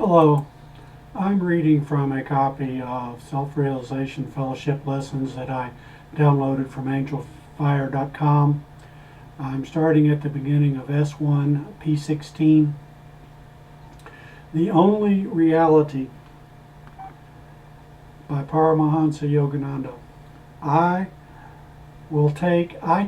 Hello, I'm reading from a copy of Self-Realization Fellowship Lessons that I downloaded from angelfire.com. I'm starting at the beginning of S1 P16. The Only Reality by Paramahansa Yogananda. I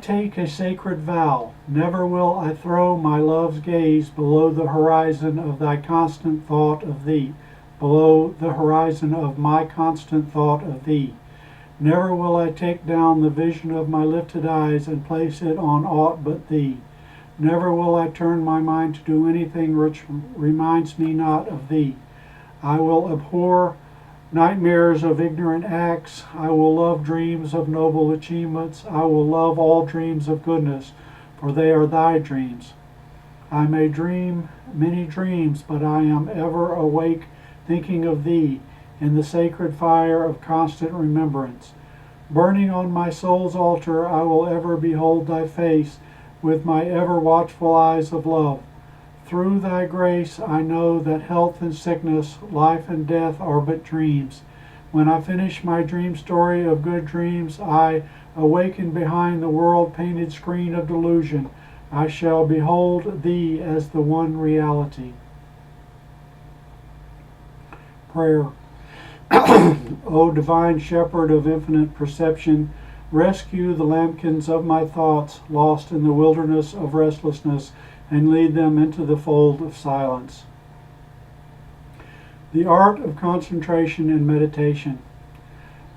take a sacred vow. Never will I throw my love's gaze below the horizon of thy constant thought of thee, below the horizon of my constant thought of thee. Never will I take down the vision of my lifted eyes and place it on aught but thee. Never will I turn my mind to do anything which reminds me not of thee. I will abhor nightmares of ignorant acts. I will love dreams of noble achievements. I will love all dreams of goodness, for they are thy dreams. I may dream many dreams, but I am ever awake thinking of thee in the sacred fire of constant remembrance. Burning on my soul's altar, I will ever behold thy face with my ever watchful eyes of love. Through thy grace I know that health and sickness, life and death are but dreams. When I finish my dream story of good dreams, I awaken behind the world-painted screen of delusion. I shall behold thee as the one reality. Prayer. O divine shepherd of infinite perception, rescue the lambkins of my thoughts lost in the wilderness of restlessness, and lead them into the fold of silence. The art of concentration and meditation.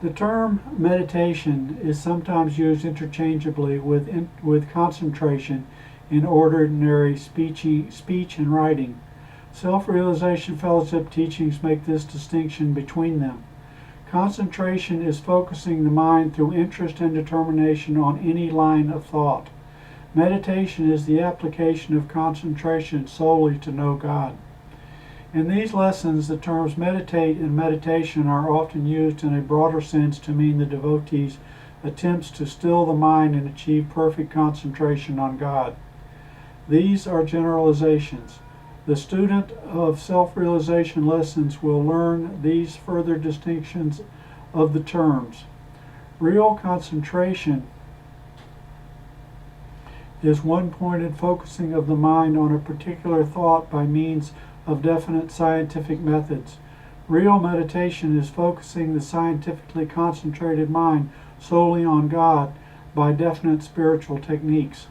The term meditation is sometimes used interchangeably with concentration in ordinary speech and writing. Self-Realization Fellowship teachings make this distinction between them. Concentration is focusing the mind through interest and determination on any line of thought. Meditation is the application of concentration solely to know God. In these lessons, the terms meditate and meditation are often used in a broader sense to mean the devotee's attempts to still the mind and achieve perfect concentration on God. These are generalizations. The student of self-realization lessons will learn these further distinctions of the terms. Real concentration is one-pointed focusing of the mind on a particular thought by means of definite scientific methods. Real meditation is focusing the scientifically concentrated mind solely on God by definite spiritual techniques.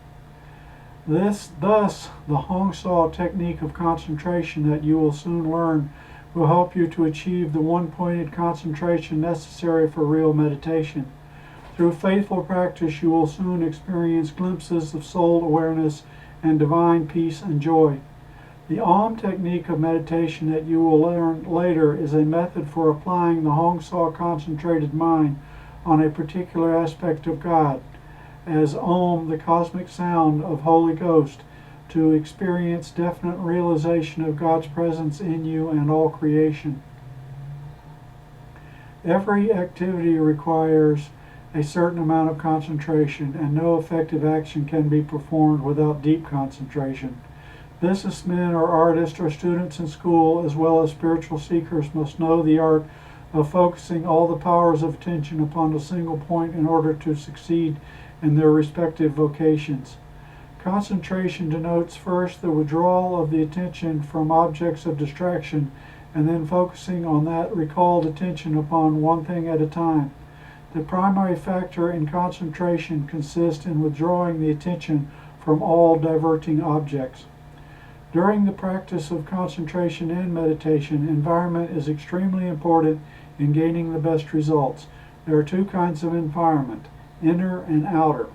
Thus, the Hong Sau technique of concentration that you will soon learn will help you to achieve the one-pointed concentration necessary for real meditation. Through faithful practice, you will soon experience glimpses of soul awareness and divine peace and joy. The Om technique of meditation that you will learn later is a method for applying the Hong Sau concentrated mind on a particular aspect of God, as Om, the cosmic sound of Holy Ghost, to experience definite realization of God's presence in you and all creation. Every activity requires a certain amount of concentration, and no effective action can be performed without deep concentration. Businessmen or artists or students in school, as well as spiritual seekers, must know the art of focusing all the powers of attention upon a single point in order to succeed in their respective vocations. Concentration denotes first the withdrawal of the attention from objects of distraction, and then focusing on that recalled attention upon one thing at a time. The primary factor in concentration consists in withdrawing the attention from all diverting objects. During the practice of concentration and meditation, environment is extremely important in gaining the best results. There are two kinds of environment, inner and outer.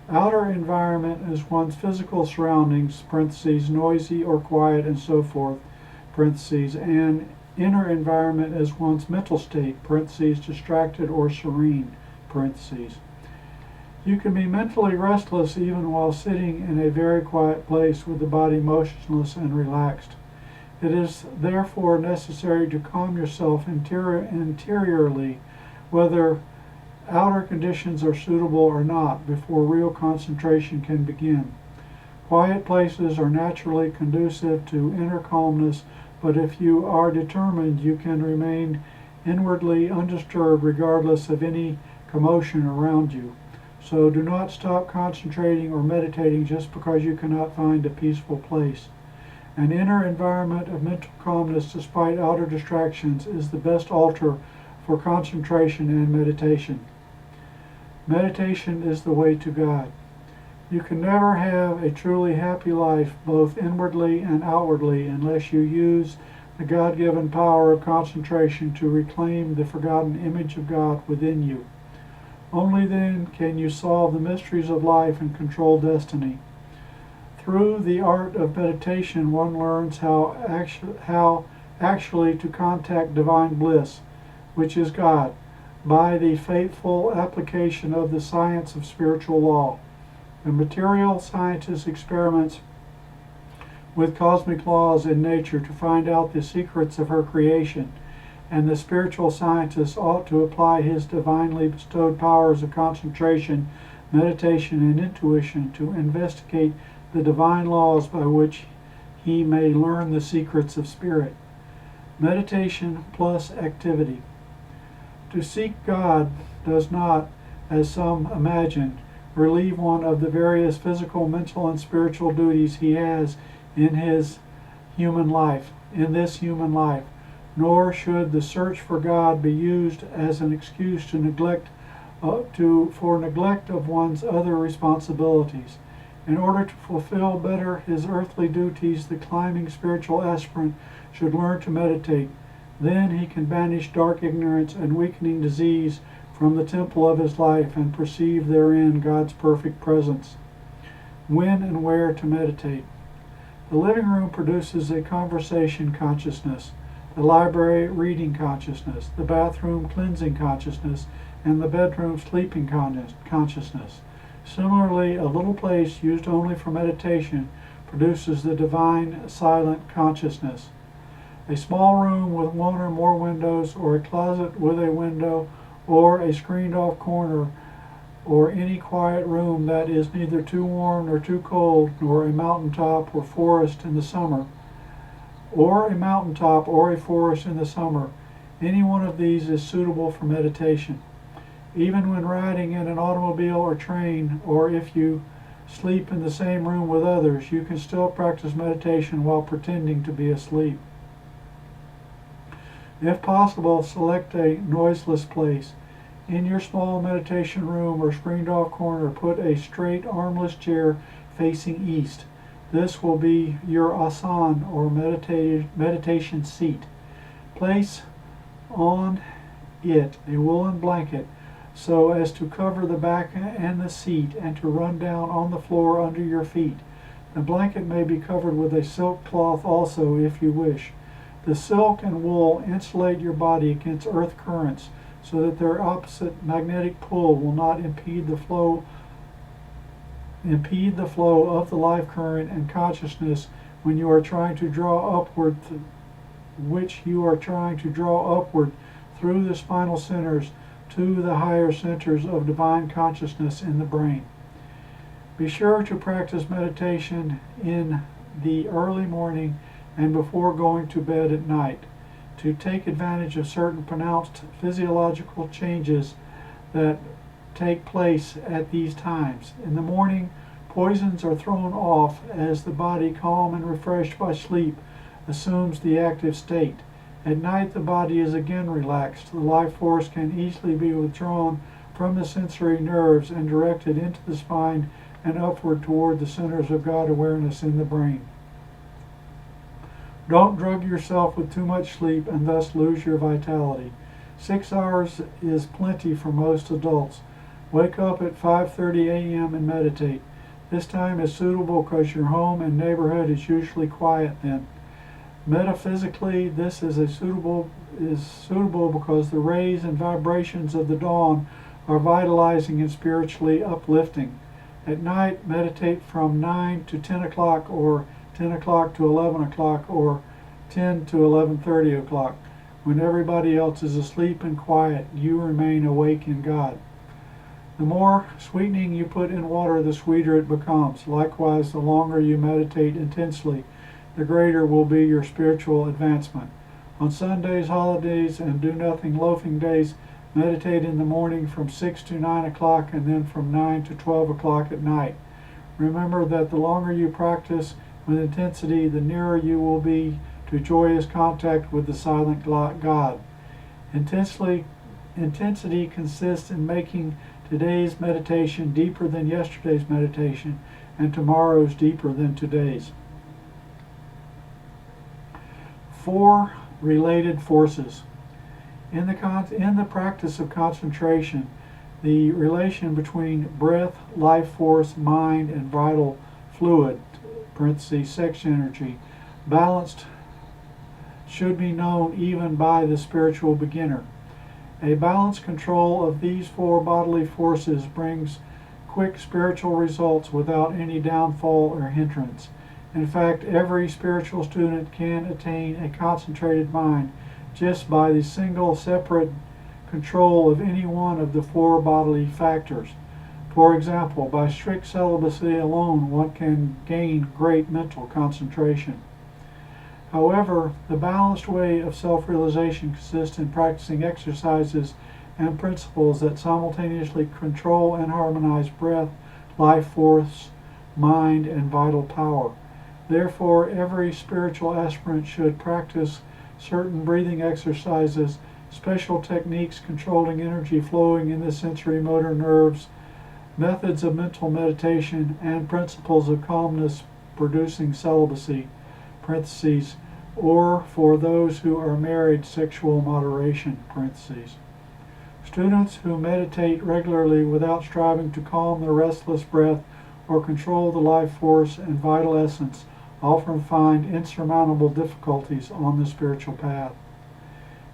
Outer environment is one's physical surroundings, parentheses, noisy or quiet and so forth, parentheses, and inner environment is one's mental state, parentheses, distracted or serene, parentheses. You can be mentally restless even while sitting in a very quiet place with the body motionless and relaxed. It is therefore necessary to calm yourself interiorly, whether outer conditions are suitable or not, before real concentration can begin. Quiet places are naturally conducive to inner calmness, but if you are determined, you can remain inwardly undisturbed regardless of any commotion around you. So do not stop concentrating or meditating just because you cannot find a peaceful place. An inner environment of mental calmness despite outer distractions is the best altar for concentration and meditation. Meditation is the way to God. You can never have a truly happy life, both inwardly and outwardly, unless you use the God-given power of concentration to reclaim the forgotten image of God within you. Only then can you solve the mysteries of life and control destiny. Through the art of meditation, one learns how actually to contact divine bliss, which is God, by the faithful application of the science of spiritual law. The material scientist experiments with cosmic laws in nature to find out the secrets of her creation, and the spiritual scientist ought to apply his divinely bestowed powers of concentration, meditation, and intuition to investigate the divine laws by which he may learn the secrets of spirit. Meditation plus activity. To seek God does not, as some imagine, relieve one of the various physical, mental, and spiritual duties he has in this human life, nor should the search for God be used as an excuse for neglect of one's other responsibilities. In order to fulfill better his earthly duties, the climbing spiritual aspirant should learn to meditate. Then he can banish dark ignorance and weakening disease from the temple of his life and perceive therein God's perfect presence. When and where to meditate. The living room produces a conversation consciousness, the library reading consciousness, the bathroom cleansing consciousness, and the bedroom sleeping consciousness. Similarly, a little place used only for meditation produces the divine silent consciousness. A small room with one or more windows, or a closet with a window, or a screened-off corner, or any quiet room that is neither too warm nor too cold, nor a mountaintop or forest in the summer, or a mountaintop or a forest in the summer. Any one of these is suitable for meditation. Even when riding in an automobile or train, or if you sleep in the same room with others, you can still practice meditation while pretending to be asleep. If possible, select a noiseless place. In your small meditation room or screened-off corner, put a straight, armless chair facing east. This will be your asan, or meditation seat. Place on it a woolen blanket so as to cover the back and the seat and to run down on the floor under your feet. The blanket may be covered with a silk cloth also if you wish. The silk and wool insulate your body against earth currents so that their opposite magnetic pull will not impede the flow of the life current and consciousness when you are trying to draw upward, through the spinal centers to the higher centers of divine consciousness in the brain. Be sure to practice meditation in the early morning and before going to bed at night, to take advantage of certain pronounced physiological changes that take place at these times. In the morning, poisons are thrown off as the body, calm and refreshed by sleep, assumes the active state. At night, the body is again relaxed. The life force can easily be withdrawn from the sensory nerves and directed into the spine and upward toward the centers of God awareness in the brain. Don't drug yourself with too much sleep and thus lose your vitality. 6 hours is plenty for most adults. Wake up at 5:30 a.m. and meditate. This time is suitable because your home and neighborhood is usually quiet then. Metaphysically, this is suitable because the rays and vibrations of the dawn are vitalizing and spiritually uplifting. At night, meditate from 9 to 10 o'clock, or 10 o'clock to 11 o'clock, or 10 to 11:30 o'clock. When everybody else is asleep and quiet, you remain awake in God. The more sweetening you put in water, the sweeter it becomes. Likewise, the longer you meditate intensely, the greater will be your spiritual advancement. On Sundays, holidays, and do-nothing loafing days, meditate in the morning from 6 to 9 o'clock and then from 9 to 12 o'clock at night. Remember that the longer you practice with intensity, the nearer you will be to joyous contact with the silent God. Intensity consists in making today's meditation deeper than yesterday's meditation and tomorrow's deeper than today's. 4 related forces. In the practice of concentration, the relation between breath, life force, mind, and vital fluid (sex energy) balanced should be known even by the spiritual beginner. A balanced control of these 4 bodily forces brings quick spiritual results without any downfall or hindrance. In fact, every spiritual student can attain a concentrated mind just by the single separate control of any one of the 4 bodily factors. For example, by strict celibacy alone, one can gain great mental concentration. However, the balanced way of self-realization consists in practicing exercises and principles that simultaneously control and harmonize breath, life force, mind, and vital power. Therefore, every spiritual aspirant should practice certain breathing exercises, special techniques controlling energy flowing in the sensory motor nerves, methods of mental meditation, and principles of calmness producing celibacy (or for those who are married, sexual moderation (). Students who meditate regularly without striving to calm their restless breath or control the life force and vital essence often find insurmountable difficulties on the spiritual path.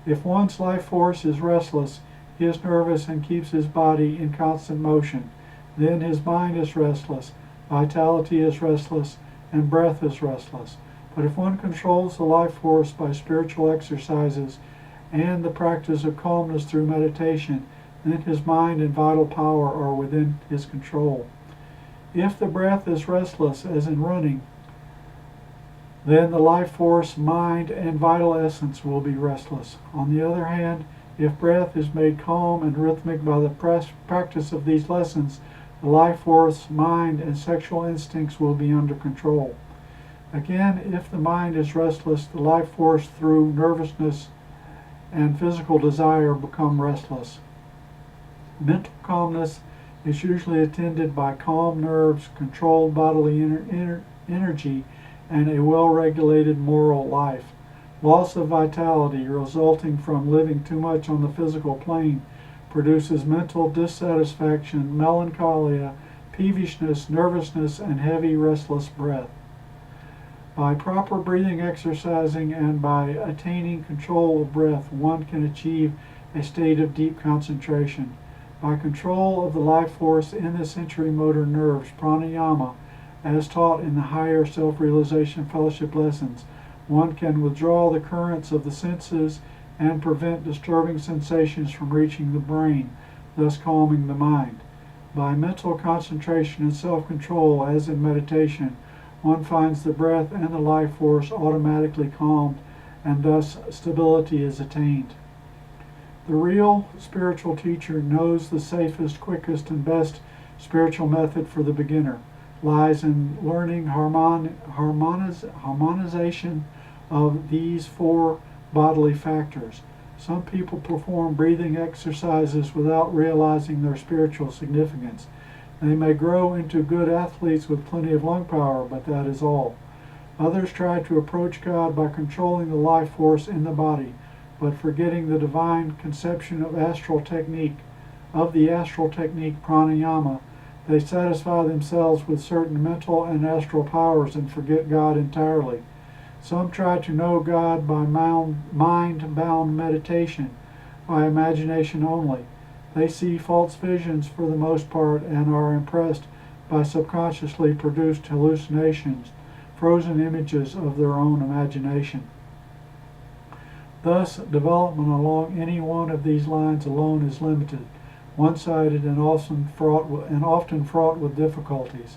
If one's life force is restless, he is nervous and keeps his body in constant motion. Then his mind is restless, vitality is restless, and breath is restless. But if one controls the life force by spiritual exercises and the practice of calmness through meditation, then his mind and vital power are within his control. If the breath is restless, as in running, then the life force, mind, and vital essence will be restless. On the other hand, if breath is made calm and rhythmic by the practice of these lessons, the life force, mind, and sexual instincts will be under control. Again, if the mind is restless, the life force through nervousness and physical desire become restless. Mental calmness is usually attended by calm nerves, controlled bodily energy, and a well-regulated moral life. Loss of vitality resulting from living too much on the physical plane produces mental dissatisfaction, melancholia, peevishness, nervousness, and heavy, restless breath. By proper breathing exercising and by attaining control of breath, one can achieve a state of deep concentration. By control of the life force in the sensory motor nerves, pranayama, as taught in the Higher Self-Realization Fellowship Lessons, one can withdraw the currents of the senses and prevent disturbing sensations from reaching the brain, thus calming the mind. By mental concentration and self-control, as in meditation, one finds the breath and the life force automatically calmed, and thus stability is attained. The real spiritual teacher knows the safest, quickest, and best spiritual method for the beginner lies in learning harmonization of these 4 bodily factors. Some people perform breathing exercises without realizing their spiritual significance. They may grow into good athletes with plenty of lung power, but that is all. Others try to approach God by controlling the life force in the body, but forgetting the divine conception of the astral technique pranayama. They satisfy themselves with certain mental and astral powers and forget God entirely. Some try to know God by mind-bound meditation, by imagination only. They see false visions for the most part and are impressed by subconsciously produced hallucinations, frozen images of their own imagination. Thus, development along any one of these lines alone is limited, one-sided, and often fraught with difficulties.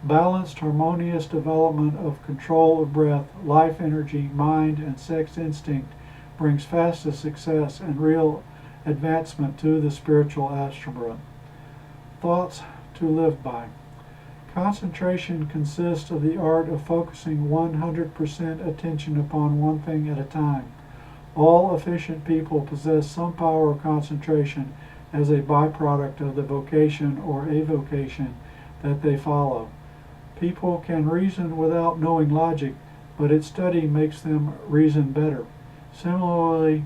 Balanced, harmonious development of control of breath, life energy, mind, and sex instinct brings fastest success and real advancement to the spiritual aspirant. Thoughts to live by. Concentration consists of the art of focusing 100% attention upon one thing at a time. All efficient people possess some power of concentration as a byproduct of the vocation or avocation that they follow. People can reason without knowing logic, but its study makes them reason better. Similarly,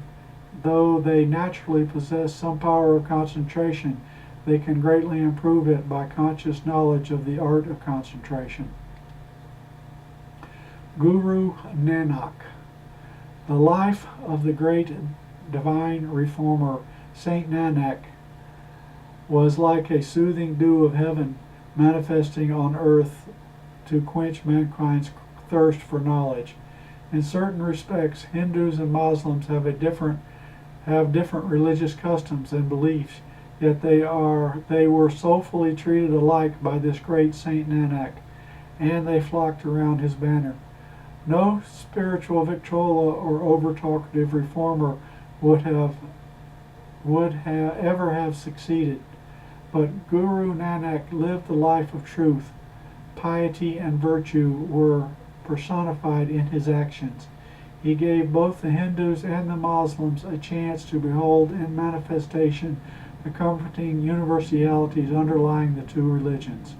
though they naturally possess some power of concentration, they can greatly improve it by conscious knowledge of the art of concentration. Guru Nanak. The life of the great divine reformer, Saint Nanak, was like a soothing dew of heaven manifesting on earth to quench mankind's thirst for knowledge. In certain respects, Hindus and Muslims have different religious customs and beliefs, yet they were soulfully treated alike by this great Saint Nanak, and they flocked around his banner. No spiritual Victrola or over-talkative reformer would ever have succeeded, but Guru Nanak lived the life of truth. Piety and virtue were personified in his actions. He gave both the Hindus and the Muslims a chance to behold in manifestation the comforting universalities underlying the two religions.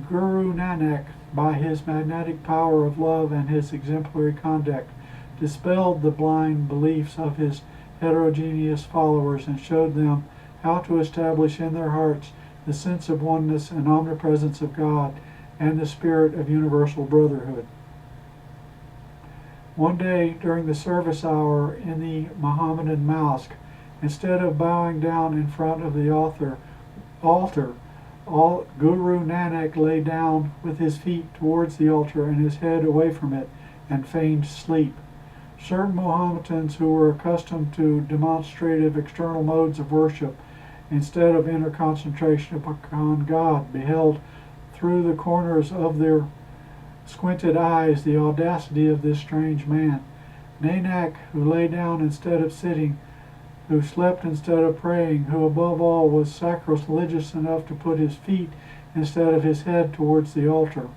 Guru Nanak, by his magnetic power of love and his exemplary conduct, dispelled the blind beliefs of his heterogeneous followers and showed them how to establish in their hearts the sense of oneness and omnipresence of God and the spirit of universal brotherhood. One day during the service hour in the Mohammedan mosque, instead of bowing down in front of the altar, Guru Nanak lay down with his feet towards the altar and his head away from it and feigned sleep. Certain Mohammedans who were accustomed to demonstrative external modes of worship instead of inner concentration upon God beheld through the corners of their squinted eyes the audacity of this strange man. Nanak, who lay down instead of sitting, who slept instead of praying, who above all was sacrilegious enough to put his feet instead of his head towards the altar.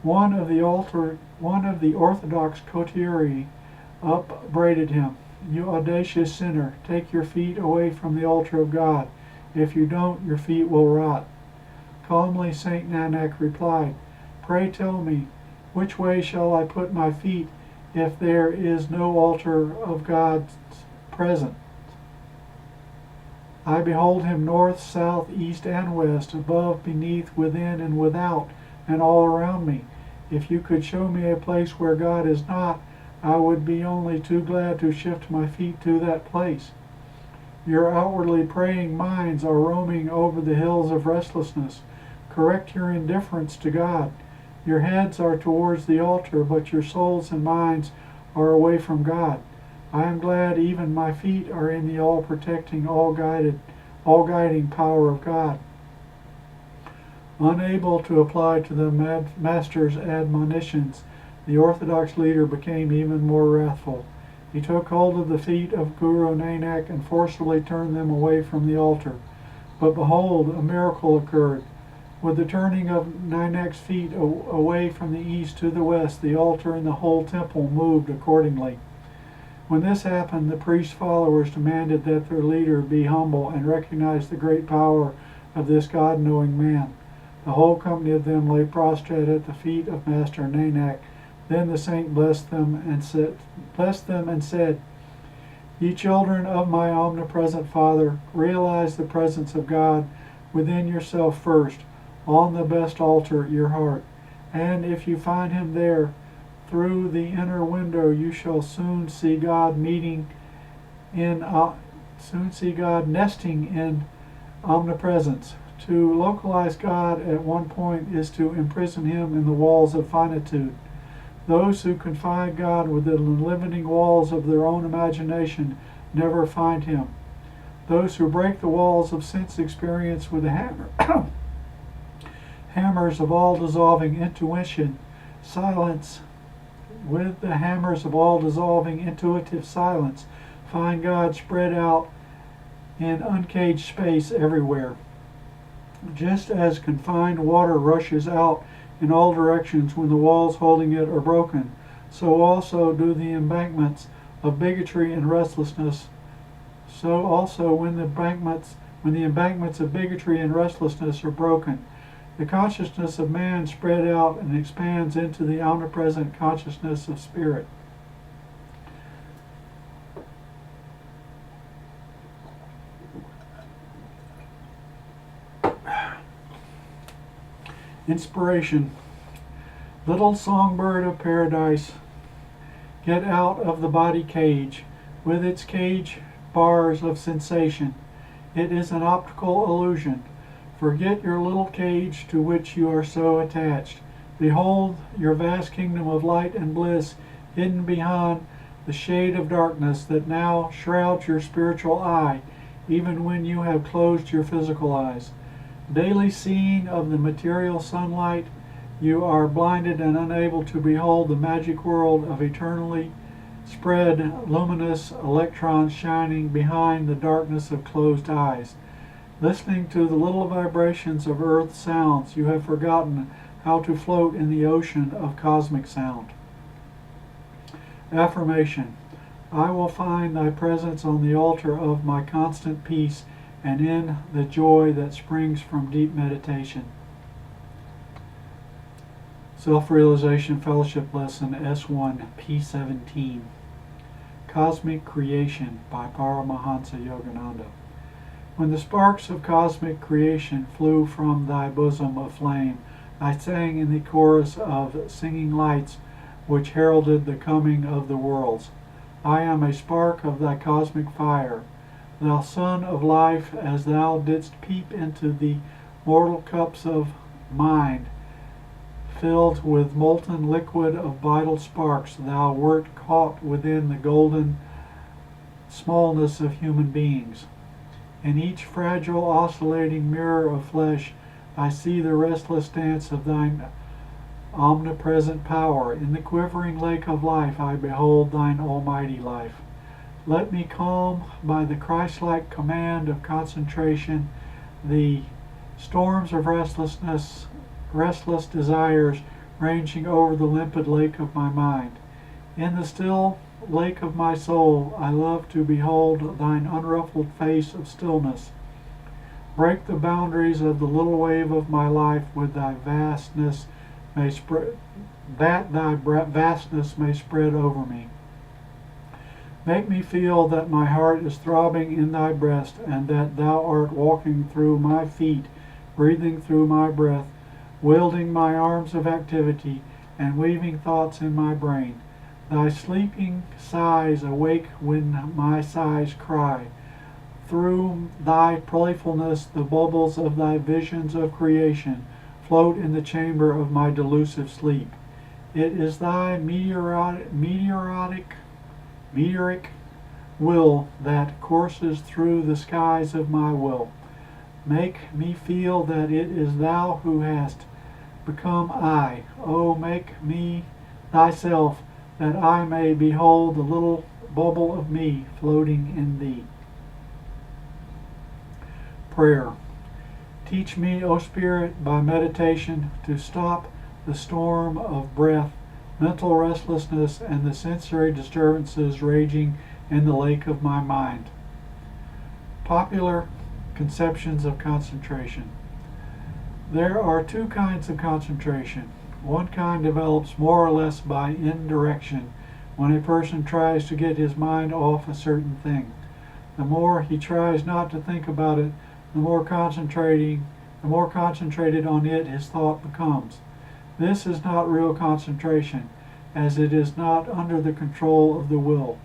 One of the Orthodox coterie upbraided him. "You audacious sinner, take your feet away from the altar of God. If you don't, your feet will rot." Calmly Saint Nanak replied, "Pray tell me, which way shall I put my feet if there is no altar of God's present? I behold him north, south, east, and west, above, beneath, within, and without, and all around me. If you could show me a place where God is not, I would be only too glad to shift my feet to that place. Your outwardly praying minds are roaming over the hills of restlessness. Correct your indifference to God. Your heads are towards the altar, but your souls and minds are away from God. I am glad even my feet are in the all-protecting, all-guiding power of God." Unable to apply to the master's admonitions, the Orthodox leader became even more wrathful. He took hold of the feet of Guru Nanak and forcibly turned them away from the altar. But behold, a miracle occurred. With the turning of Nanak's feet away from the east to the west, the altar and the whole temple moved accordingly. When this happened, the priest's followers demanded that their leader be humble and recognize the great power of this God-knowing man. The whole company of them lay prostrate at the feet of Master Nanak. Then the saint blessed them and said, "Ye children of my omnipresent Father, realize the presence of God within yourself first, on the best altar, your heart. And if you find him there, through the inner window, you shall soon see God nesting in omnipresence. To localize God at one point is to imprison him in the walls of finitude. Those who confine God within the limiting walls of their own imagination never find him. Those who break the walls of sense experience with a hammers of all-dissolving intuition, silence. With the hammers of all-dissolving intuitive silence, find God spread out in uncaged space everywhere. Just as confined water rushes out in all directions when the walls holding it are broken, so also do the embankments of bigotry and restlessness. So also when the embankments of bigotry and restlessness are broken, the consciousness of man spread out and expands into the omnipresent consciousness of spirit. Inspiration. Little songbird of paradise, get out of the body cage with its cage bars of sensation. It is an optical illusion. Forget your little cage to which you are so attached. Behold your vast kingdom of light and bliss hidden behind the shade of darkness that now shrouds your spiritual eye, even when you have closed your physical eyes. Daily seeing of the material sunlight, you are blinded and unable to behold the magic world of eternally spread luminous electrons shining behind the darkness of closed eyes. Listening to the little vibrations of earth sounds, you have forgotten how to float in the ocean of cosmic sound. Affirmation. I will find thy presence on the altar of my constant peace and in the joy that springs from deep meditation. Self-Realization Fellowship Lesson S1 P17. Cosmic Creation by Paramahansa Yogananda. When the sparks of cosmic creation flew from thy bosom of flame, I sang in the chorus of singing lights which heralded the coming of the worlds. I am a spark of thy cosmic fire. Thou Son of Life, as thou didst peep into the mortal cups of mind, filled with molten liquid of vital sparks, thou wert caught within the golden smallness of human beings. In each fragile, oscillating mirror of flesh, I see the restless dance of thine omnipresent power. In the quivering lake of life, I behold thine almighty life. Let me calm by the Christ-like command of concentration the storms of restless desires ranging over the limpid lake of my mind. In the still lake of my soul, I love to behold thine unruffled face of stillness. Break the boundaries of the little wave of my life with thy vastness may spread, that thy vastness may spread over me. Make me feel that my heart is throbbing in thy breast, and that thou art walking through my feet, breathing through my breath, wielding my arms of activity, and weaving thoughts in my brain. Thy sleeping sighs awake when my sighs cry. Through thy playfulness the bubbles of thy visions of creation float in the chamber of my delusive sleep. It is thy meteoric will that courses through the skies of my will. Make me feel that it is thou who hast become I. Oh, make me thyself, that I may behold the little bubble of me floating in thee. Prayer. Teach me, O Spirit, by meditation to stop the storm of breath, mental restlessness, and the sensory disturbances raging in the lake of my mind. Popular conceptions of concentration. There are two kinds of concentration. One kind develops more or less by indirection when a person tries to get his mind off a certain thing. The more he tries not to think about it, the more concentrated on it his thought becomes. This is not real concentration, as it is not under the control of the will.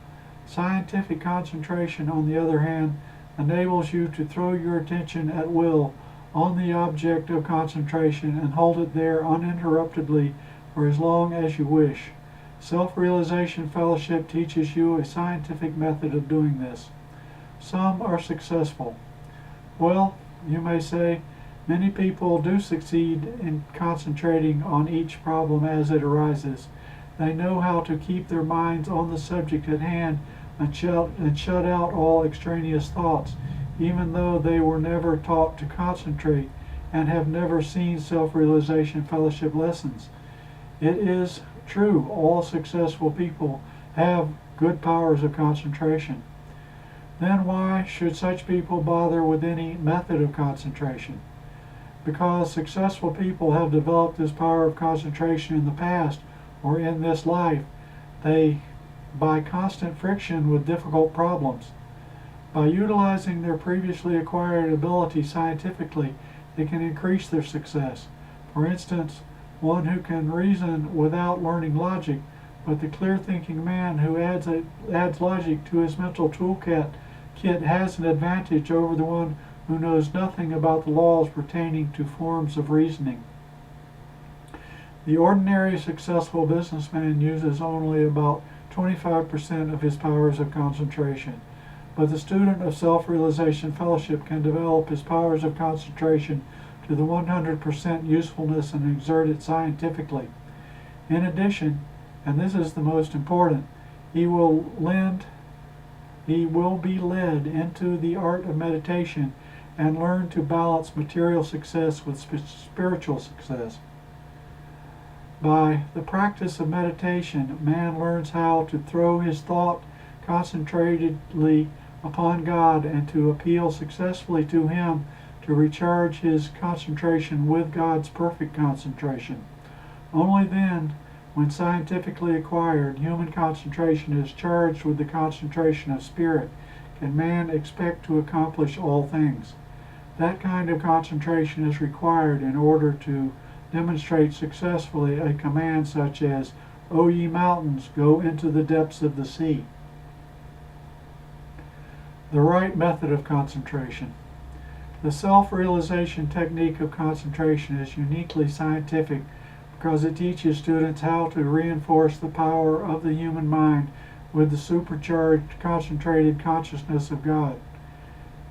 Scientific concentration, on the other hand, enables you to throw your attention at will on the object of concentration and hold it there uninterruptedly for as long as you wish. Self-Realization Fellowship teaches you a scientific method of doing this. Some are successful. Well, you may say, Many people do succeed in concentrating on each problem as it arises. They know how to keep their minds on the subject at hand and shut out all extraneous thoughts, even though they were never taught to concentrate and have never seen self-realization fellowship lessons. It is true, all successful people have good powers of concentration. Then why should such people bother with any method of concentration? Because successful people have developed this power of concentration in the past or in this life, by constant friction with difficult problems. By utilizing their previously acquired ability scientifically, they can increase their success. For instance, one who can reason without learning logic, but the clear-thinking man who adds logic to his mental toolkit has an advantage over the one who knows nothing about the laws pertaining to forms of reasoning. The ordinary successful businessman uses only about 25% of his powers of concentration, but the student of Self-Realization Fellowship can develop his powers of concentration to the 100% usefulness and exert it scientifically. In addition, and this is the most important, he will be led into the art of meditation and learn to balance material success with spiritual success. By the practice of meditation, man learns how to throw his thought concentratedly upon God and to appeal successfully to Him to recharge his concentration with God's perfect concentration. Only then, when scientifically acquired, human concentration is charged with the concentration of spirit, can man expect to accomplish all things. That kind of concentration is required in order to demonstrate successfully a command such as, "O ye mountains, go into the depths of the sea." The right method of concentration. The self-realization technique of concentration is uniquely scientific because it teaches students how to reinforce the power of the human mind with the supercharged, concentrated consciousness of God.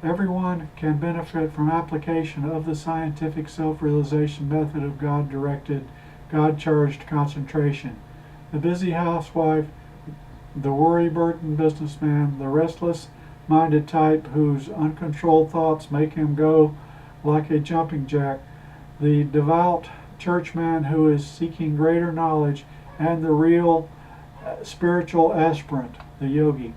Everyone can benefit from application of the scientific self-realization method of God-directed, God-charged concentration. The busy housewife, the worry-burdened businessman, the restless-minded type whose uncontrolled thoughts make him go like a jumping jack, the devout churchman who is seeking greater knowledge, and the real spiritual aspirant, the yogi.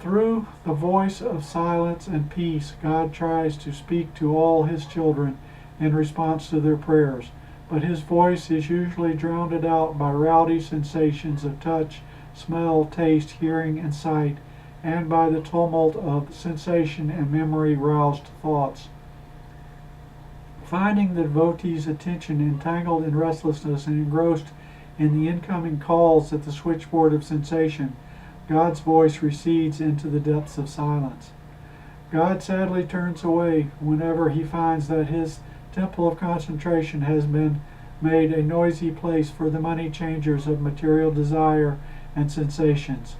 Through the voice of silence and peace, God tries to speak to all His children in response to their prayers, but His voice is usually drowned out by rowdy sensations of touch, smell, taste, hearing, and sight, and by the tumult of sensation and memory-roused thoughts. Finding the devotee's attention entangled in restlessness and engrossed in the incoming calls at the switchboard of sensation, God's voice recedes into the depths of silence. God sadly turns away whenever He finds that His temple of concentration has been made a noisy place for the money changers of material desire and sensations.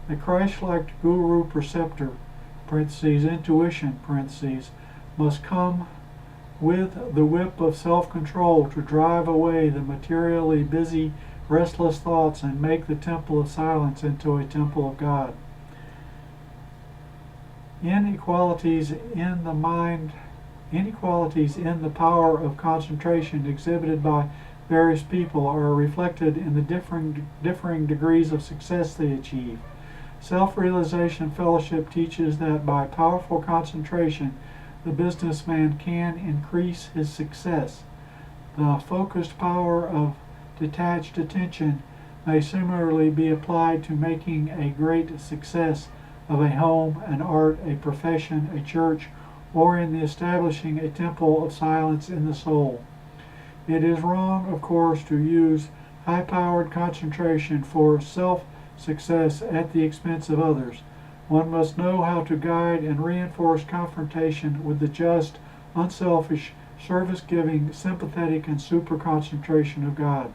The Christ-like guru preceptor, intuition, must come with the whip of self-control to drive away the materially busy, restless thoughts and make the temple of silence into a temple of God. Inequalities in the power of concentration exhibited by various people are reflected in the differing degrees of success they achieve. Self-Realization Fellowship teaches that by powerful concentration, the businessman can increase his success. The focused power of detached attention may similarly be applied to making a great success of a home, an art, a profession, a church, or in the establishing a temple of silence in the soul. It is wrong, of course, to use high-powered concentration for self-success at the expense of others. One must know how to guide and reinforce confrontation with the just, unselfish, service-giving, sympathetic, and super-concentration of God.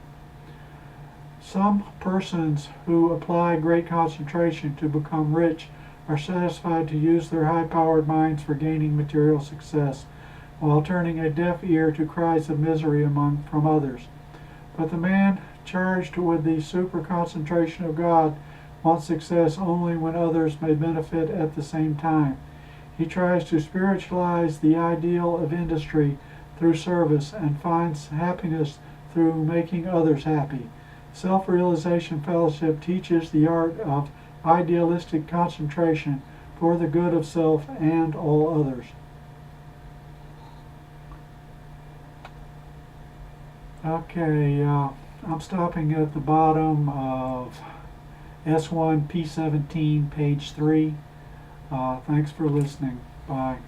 Some persons who apply great concentration to become rich are satisfied to use their high-powered minds for gaining material success. while turning a deaf ear to cries of misery from others. But the man charged with the super concentration of God wants success only when others may benefit at the same time. He tries to spiritualize the ideal of industry through service and finds happiness through making others happy. Self-Realization Fellowship teaches the art of idealistic concentration for the good of self and all others. Okay, I'm stopping at the bottom of S1 P17 page 3. Thanks for listening. Bye.